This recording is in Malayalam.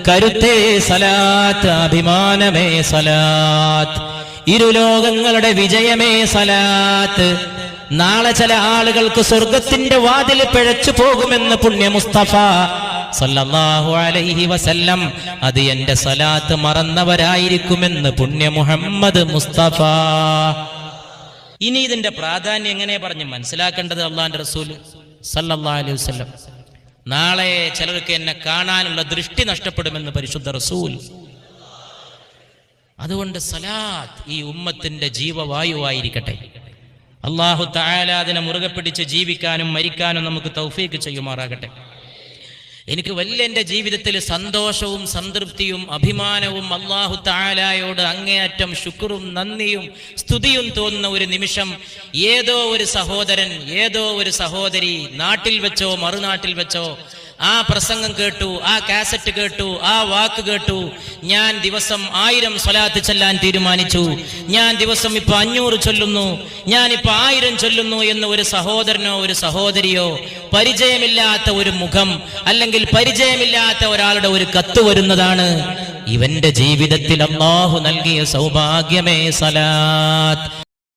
കരുത്തേ സലാത്ത്, അഭിമാനമേ സലാത്ത്, ഇരുലോകങ്ങളുടെ വിജയമേ സലാത്ത്. നാളെ ചില ആളുകൾക്ക് സ്വർഗത്തിന്റെ വാതിൽ പിഴച്ചു പോകുമെന്ന് പുണ്യ മുസ്തഫ സല്ലല്ലാഹു അലൈഹി വസല്ലം. അത് എന്റെ സലാത്ത് മറന്നവരായിരിക്കുമെന്ന് പുണ്യ മുഹമ്മദ് മുസ്തഫ. ഇനി ഇതിന്റെ പ്രാധാന്യം എങ്ങനെ പറഞ്ഞ് മനസ്സിലാക്കേണ്ടത്? അള്ളാന്റെ റസൂൽ സല്ലല്ലാഹു അലൈഹി വസല്ലം, നാളെ ചിലർക്ക് എന്നെ കാണാനുള്ള ദൃഷ്ടി നഷ്ടപ്പെടുമെന്ന് പരിശുദ്ധ റസൂൽ. അതുകൊണ്ട് സലാത്ത് ഈ ഉമ്മത്തിന്റെ ജീവവായുവായിരിക്കട്ടെ. അല്ലാഹു തആല അതിനെ മുറുകെ പിടിച്ച് ജീവിക്കാനും മരിക്കാനും നമുക്ക് തൗഫീഖ് ചെയ്യുമാറാകട്ടെ. എനിക്ക് എൻ്റെ ജീവിതത്തിൽ സന്തോഷവും സംതൃപ്തിയും അഭിമാനവും അല്ലാഹു തആലയോട് അങ്ങേയറ്റം ശുക്റും നന്ദിയും സ്തുതിയും തോന്നുന്ന ഒരു നിമിഷം, ഏതോ ഒരു സഹോദരൻ, ഏതോ ഒരു സഹോദരി നാട്ടിൽ വെച്ചോ മറുനാട്ടിൽ വെച്ചോ ആ പ്രസംഗം കേട്ടു, ആ കാസറ്റ് കേട്ടു, ആ വാക്ക് കേട്ടു, ഞാൻ ദിവസം 1000 സ്വലാത്ത് ചൊല്ലാൻ തീരുമാനിച്ചു, ഞാൻ ദിവസം ഇപ്പൊ 500 ചൊല്ലുന്നു, ഞാനിപ്പോ 1000 ചൊല്ലുന്നു എന്ന് ഒരു സഹോദരനോ ഒരു സഹോദരിയോ, പരിചയമില്ലാത്ത ഒരു മുഖം അല്ലെങ്കിൽ പരിചയമില്ലാത്ത ഒരാളുടെ ഒരു കത്ത് വരുന്നതാണ്. ഇവന്റെ ജീവിതത്തിൽ അല്ലാഹു നൽകിയ സൗഭാഗ്യമേ സലാത്ത്.